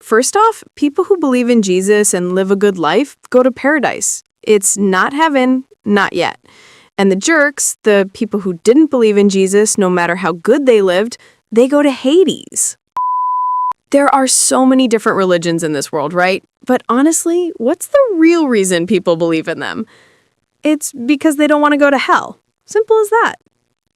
First off, people who believe in Jesus and live a good life go to paradise. It's not heaven, not yet. And the jerks, the people who didn't believe in Jesus no matter how good they lived, they go to Hades. There are so many different religions in this world, right? But honestly, what's the real reason people believe in them? It's because they don't want to go to hell. Simple as that.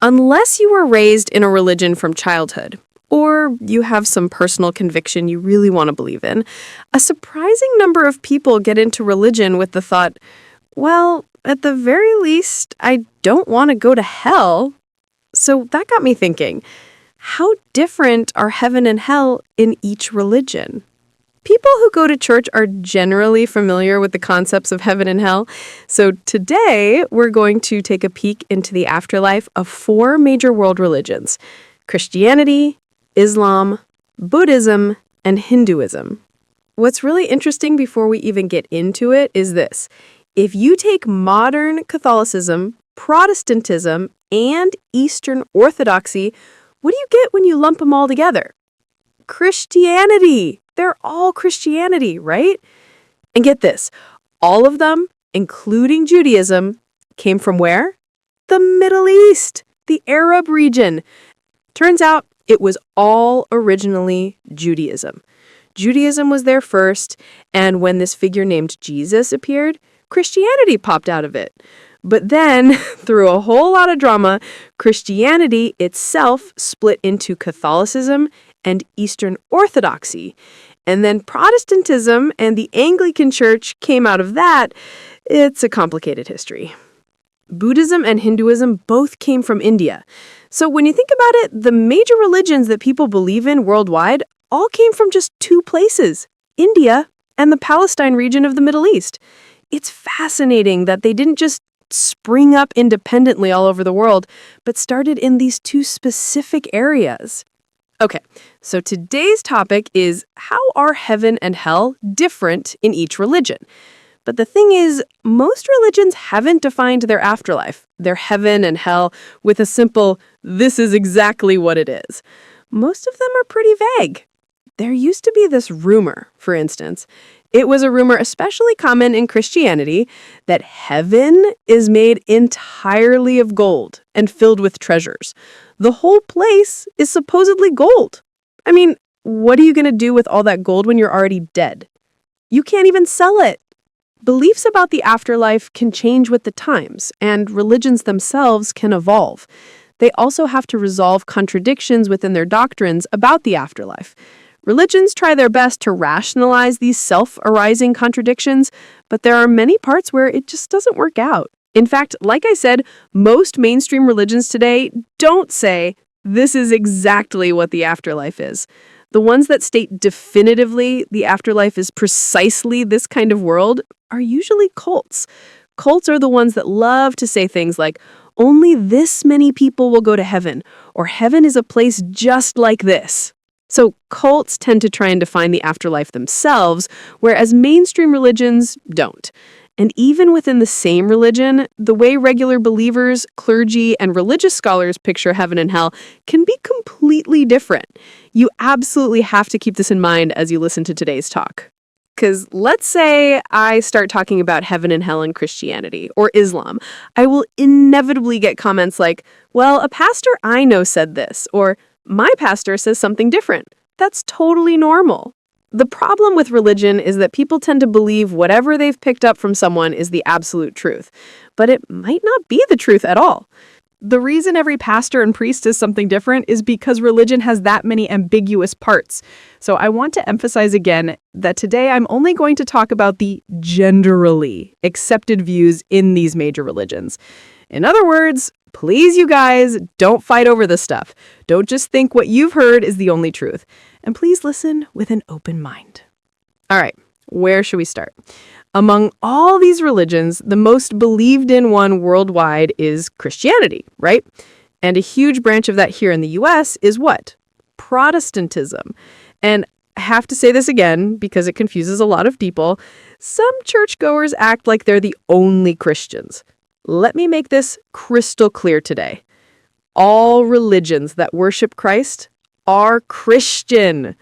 Unless you were raised in a religion from childhood, or you have some personal conviction you really want to believe in, a surprising number of people get into religion with the thought, well, at the very least, I don't want to go to hell. So that got me thinking, how different are heaven and hell in each religion? People who go to church are generally familiar with the concepts of heaven and hell. So today, we're going to take a peek into the afterlife of 4 major world religions: Christianity, Islam, Buddhism, and Hinduism. What's really interesting before we even get into it is this. If you take modern Catholicism, Protestantism, and Eastern Orthodoxy, what do you get when you lump them all together? Christianity. They're all Christianity, right? And get this, all of them, including Judaism, came from where? The Middle East, the Arab region. Turns out it was all originally Judaism. Judaism was there first, and when this figure named Jesus appeared, Christianity popped out of it. But then, through a whole lot of drama, Christianity itself split into Catholicism and Eastern Orthodoxy. And then Protestantism and the Anglican Church came out of that. It's a complicated history. Buddhism and Hinduism both came from India. So when you think about it, the major religions that people believe in worldwide all came from just 2 places, India and the Palestine region of the Middle East. It's fascinating that they didn't just spring up independently all over the world, but started in these 2 specific areas. Okay, so today's topic is how are heaven and hell different in each religion? But the thing is, most religions haven't defined their afterlife, their heaven and hell, with a simple, this is exactly what it is. Most of them are pretty vague. There used to be this rumor, for instance. It was a rumor especially common in Christianity that heaven is made entirely of gold and filled with treasures. The whole place is supposedly gold. I mean, what are you going to do with all that gold when you're already dead? You can't even sell it. Beliefs about the afterlife can change with the times, and religions themselves can evolve. They also have to resolve contradictions within their doctrines about the afterlife. Religions try their best to rationalize these self-arising contradictions, but there are many parts where it just doesn't work out. In fact, like I said, most mainstream religions today don't say, this is exactly what the afterlife is. The ones that state definitively the afterlife is precisely this kind of world are usually cults. Cults are the ones that love to say things like, only this many people will go to heaven, or heaven is a place just like this. So cults tend to try and define the afterlife themselves, whereas mainstream religions don't. And even within the same religion, the way regular believers, clergy, and religious scholars picture heaven and hell can be completely different. You absolutely have to keep this in mind as you listen to today's talk. Because let's say I start talking about heaven and hell in Christianity or Islam. I will inevitably get comments like, well, a pastor I know said this, or my pastor says something different. That's totally normal. The problem with religion is that people tend to believe whatever they've picked up from someone is the absolute truth, but it might not be the truth at all. The reason every pastor and priest says something different is because religion has that many ambiguous parts. So I want to emphasize again that today I'm only going to talk about the generally accepted views in these major religions. In other words, please, you guys, don't fight over this stuff. Don't just think what you've heard is the only truth. And please listen with an open mind. All right, where should we start? Among all these religions, the most believed in one worldwide is Christianity, right? And a huge branch of that here in the US is what? Protestantism. And I have to say this again because it confuses a lot of people. Some churchgoers act like they're the only Christians. Let me make this crystal clear today. All religions that worship Christ are Christian.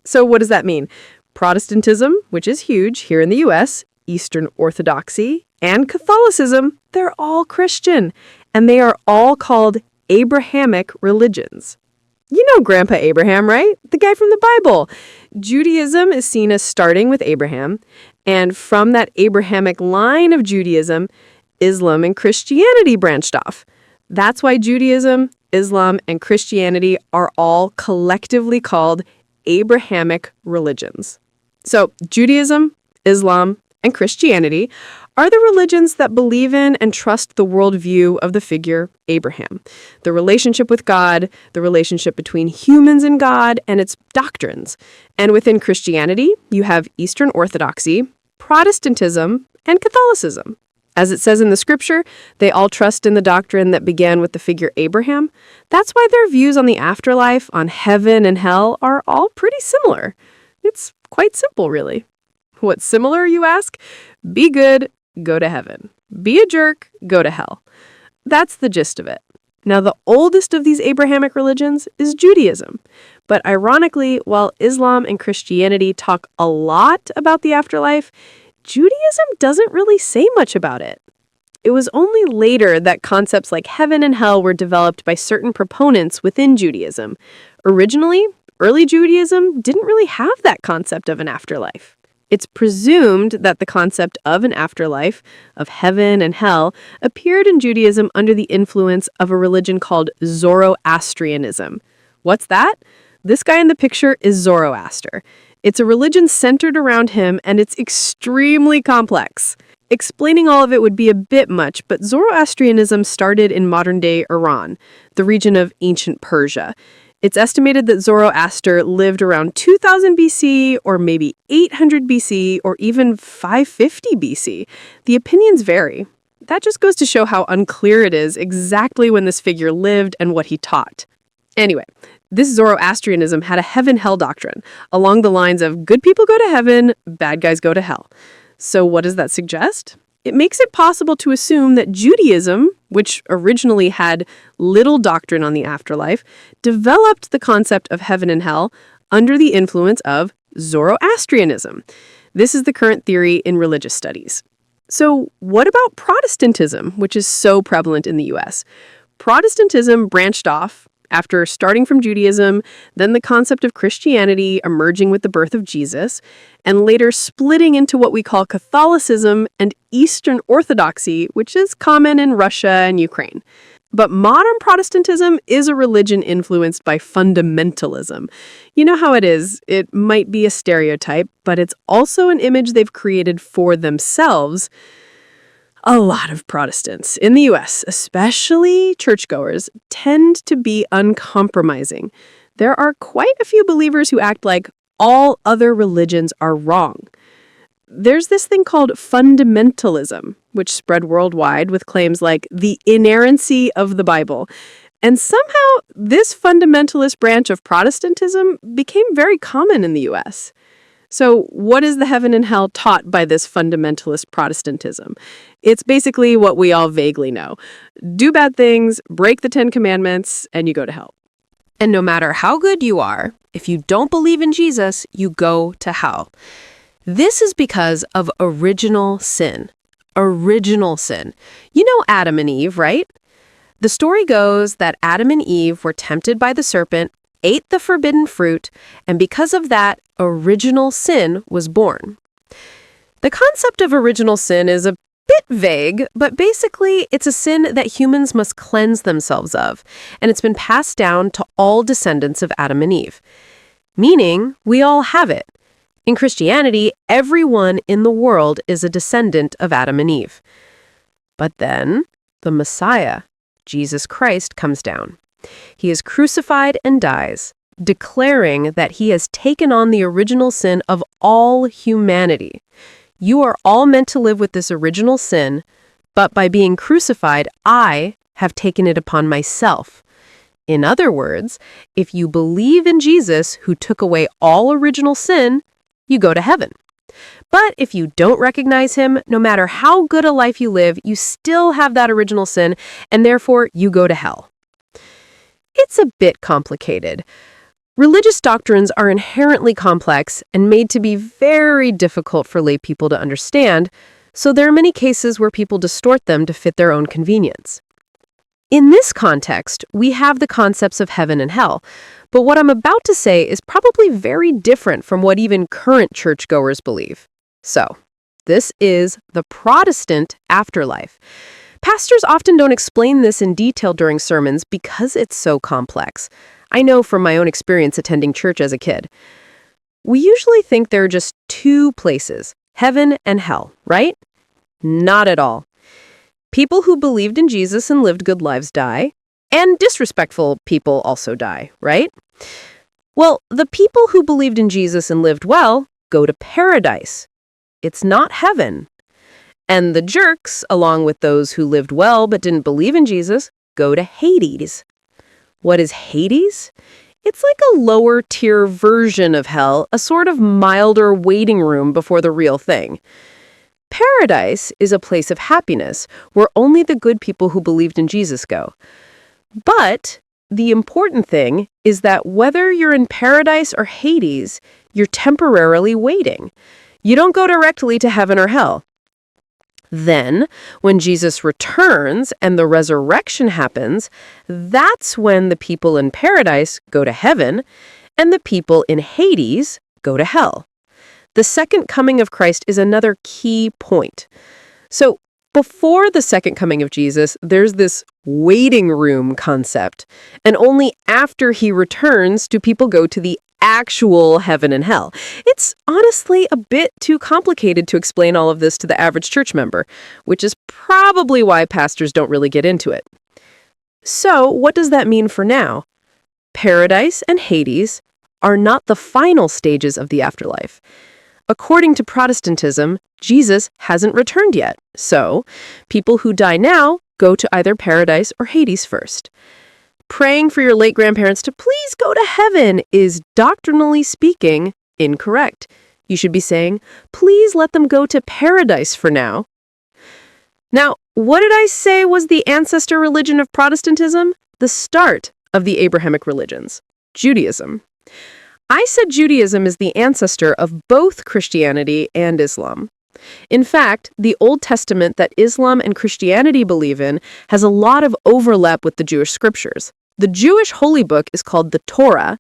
So what does that mean? Protestantism, which is huge here in the US, Eastern Orthodoxy, and Catholicism, they're all Christian, and they are all called Abrahamic religions. You know Grandpa Abraham, right? The guy from the Bible. Judaism is seen as starting with Abraham, and from that Abrahamic line of Judaism, Islam and Christianity branched off. That's why Judaism, Islam, and Christianity are all collectively called Abrahamic religions. So Judaism, Islam, and Christianity are the religions that believe in and trust the worldview of the figure Abraham, the relationship with God, the relationship between humans and God, and its doctrines. And within Christianity, you have Eastern Orthodoxy, Protestantism, and Catholicism. As it says in the scripture, they all trust in the doctrine that began with the figure Abraham. That's why their views on the afterlife, on heaven and hell, are all pretty similar. It's quite simple, really. What's similar, you ask? Be good, go to heaven. Be a jerk, go to hell. That's the gist of it. Now, the oldest of these Abrahamic religions is Judaism. But ironically, while Islam and Christianity talk a lot about the afterlife, Judaism doesn't really say much about it. It was only later that concepts like heaven and hell were developed by certain proponents within Judaism. Originally, early Judaism didn't really have that concept of an afterlife. It's presumed that the concept of an afterlife, of heaven and hell, appeared in Judaism under the influence of a religion called Zoroastrianism. What's that? This guy in the picture is Zoroaster. It's a religion centered around him, and it's extremely complex. Explaining all of it would be a bit much, but Zoroastrianism started in modern-day Iran, the region of ancient Persia. It's estimated that Zoroaster lived around 2000 BC, or maybe 800 BC, or even 550 BC. The opinions vary. That just goes to show how unclear it is exactly when this figure lived and what he taught. Anyway, this Zoroastrianism had a heaven-hell doctrine, along the lines of good people go to heaven, bad guys go to hell. So what does that suggest? It makes it possible to assume that Judaism, which originally had little doctrine on the afterlife, developed the concept of heaven and hell under the influence of Zoroastrianism. This is the current theory in religious studies. So what about Protestantism, which is so prevalent in the US? Protestantism branched off after starting from Judaism, then the concept of Christianity emerging with the birth of Jesus, and later splitting into what we call Catholicism and Eastern Orthodoxy, which is common in Russia and Ukraine. But modern Protestantism is a religion influenced by fundamentalism. You know how it is. It might be a stereotype, but it's also an image they've created for themselves. A lot of Protestants in the US, especially churchgoers, tend to be uncompromising. There are quite a few believers who act like all other religions are wrong. There's this thing called fundamentalism, which spread worldwide with claims like the inerrancy of the Bible. And somehow, this fundamentalist branch of Protestantism became very common in the US. So what is the heaven and hell taught by this fundamentalist Protestantism? It's basically what we all vaguely know. Do bad things, break the 10 Commandments, and you go to hell. And no matter how good you are, if you don't believe in Jesus, you go to hell. This is because of original sin. Original sin. You know Adam and Eve, right? The story goes that Adam and Eve were tempted by the serpent, ate the forbidden fruit, and because of that, original sin was born. The concept of original sin is a bit vague, but basically it's a sin that humans must cleanse themselves of, and it's been passed down to all descendants of Adam and Eve. Meaning, we all have it. In Christianity, everyone in the world is a descendant of Adam and Eve. But then, the Messiah, Jesus Christ, comes down. He is crucified and dies, declaring that he has taken on the original sin of all humanity. You are all meant to live with this original sin, but by being crucified, I have taken it upon myself. In other words, if you believe in Jesus, who took away all original sin, you go to heaven. But if you don't recognize him, no matter how good a life you live, you still have that original sin, and therefore you go to hell. It's a bit complicated. Religious doctrines are inherently complex and made to be very difficult for lay people to understand, so there are many cases where people distort them to fit their own convenience. In this context, we have the concepts of heaven and hell, but what I'm about to say is probably very different from what even current churchgoers believe. So, this is the Protestant afterlife. Pastors often don't explain this in detail during sermons because it's so complex. I know from my own experience attending church as a kid. We usually think there are just two places, heaven and hell, right? Not at all. People who believed in Jesus and lived good lives die, and disrespectful people also die, right? Well, the people who believed in Jesus and lived well go to paradise. It's not heaven. And the jerks, along with those who lived well but didn't believe in Jesus, go to Hades. What is Hades? It's like a lower-tier version of hell, a sort of milder waiting room before the real thing. Paradise is a place of happiness where only the good people who believed in Jesus go. But the important thing is that whether you're in paradise or Hades, you're temporarily waiting. You don't go directly to heaven or hell. Then, when Jesus returns and the resurrection happens, that's when the people in paradise go to heaven and the people in Hades go to hell. The second coming of Christ is another key point. So, before the second coming of Jesus, there's this waiting room concept, and only after he returns do people go to the actual heaven and hell. It's honestly a bit too complicated to explain all of this to the average church member, which is probably why pastors don't really get into it. So, what does that mean for now? Paradise and Hades are not the final stages of the afterlife. According to Protestantism, Jesus hasn't returned yet, so people who die now go to either paradise or Hades first. Praying for your late grandparents to please go to heaven is, doctrinally speaking, incorrect. You should be saying, please let them go to paradise for now. Now, what did I say was the ancestor religion of Protestantism? The start of the Abrahamic religions, Judaism. I said Judaism is the ancestor of both Christianity and Islam. In fact, the Old Testament that Islam and Christianity believe in has a lot of overlap with the Jewish scriptures. The Jewish holy book is called the Torah,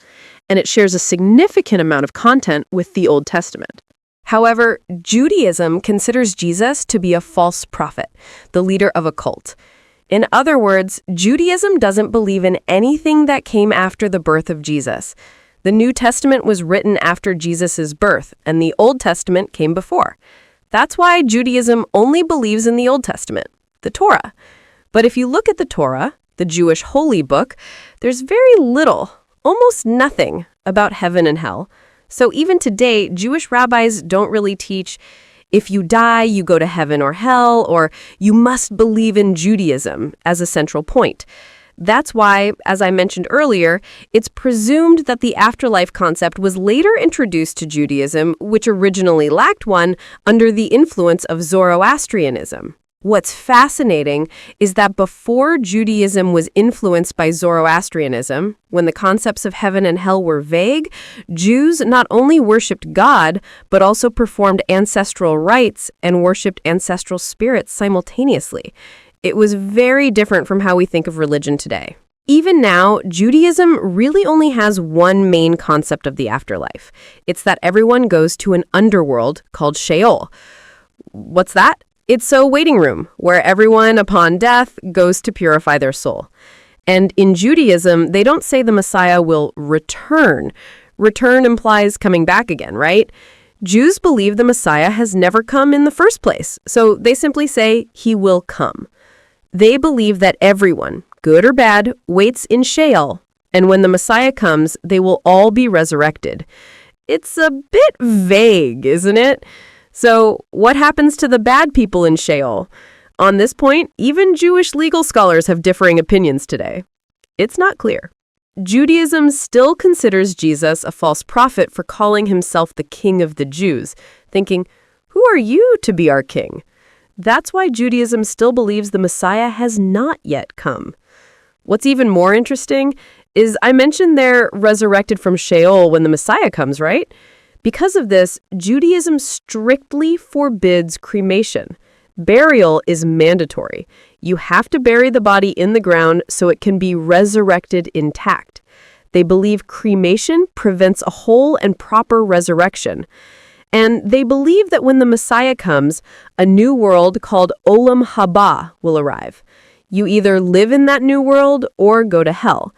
and it shares a significant amount of content with the Old Testament. However, Judaism considers Jesus to be a false prophet, the leader of a cult. In other words, Judaism doesn't believe in anything that came after the birth of Jesus. The New Testament was written after Jesus' birth, and the Old Testament came before. That's why Judaism only believes in the Old Testament, the Torah. But if you look at the Torah, the Jewish holy book, there's very little, almost nothing, about heaven and hell. So even today, Jewish rabbis don't really teach if you die, you go to heaven or hell, or you must believe in Judaism as a central point. That's why, as I mentioned earlier, it's presumed that the afterlife concept was later introduced to Judaism, which originally lacked one, under the influence of Zoroastrianism. What's fascinating is that before Judaism was influenced by Zoroastrianism, when the concepts of heaven and hell were vague, Jews not only worshipped God, but also performed ancestral rites and worshipped ancestral spirits simultaneously. It was very different from how we think of religion today. Even now, Judaism really only has one main concept of the afterlife. It's that everyone goes to an underworld called Sheol. What's that? It's a waiting room where everyone upon death goes to purify their soul. And in Judaism, they don't say the Messiah will return. Return implies coming back again, right? Jews believe the Messiah has never come in the first place, so they simply say he will come. They believe that everyone, good or bad, waits in Sheol, and when the Messiah comes, they will all be resurrected. It's a bit vague, isn't it? So, what happens to the bad people in Sheol? On this point, even Jewish legal scholars have differing opinions today. It's not clear. Judaism still considers Jesus a false prophet for calling himself the king of the Jews, thinking, who are you to be our king? That's why Judaism still believes the Messiah has not yet come. What's even more interesting is I mentioned they're resurrected from Sheol when the Messiah comes, right? Because of this, Judaism strictly forbids cremation. Burial is mandatory. You have to bury the body in the ground so it can be resurrected intact. They believe cremation prevents a whole and proper resurrection. And they believe that when the Messiah comes, a new world called Olam Haba will arrive. You either live in that new world or go to hell.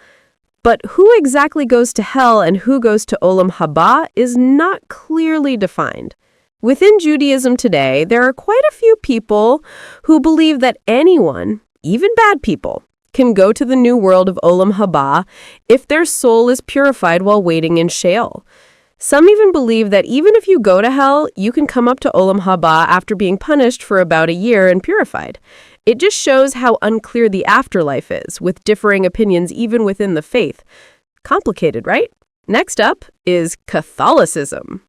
But who exactly goes to hell and who goes to Olam Haba is not clearly defined. Within Judaism today, there are quite a few people who believe that anyone, even bad people, can go to the new world of Olam Haba if their soul is purified while waiting in Sheol. Some even believe that even if you go to hell, you can come up to Olam Haba after being punished for about a year and purified. It just shows how unclear the afterlife is, with differing opinions even within the faith. Complicated, right? Next up is Catholicism.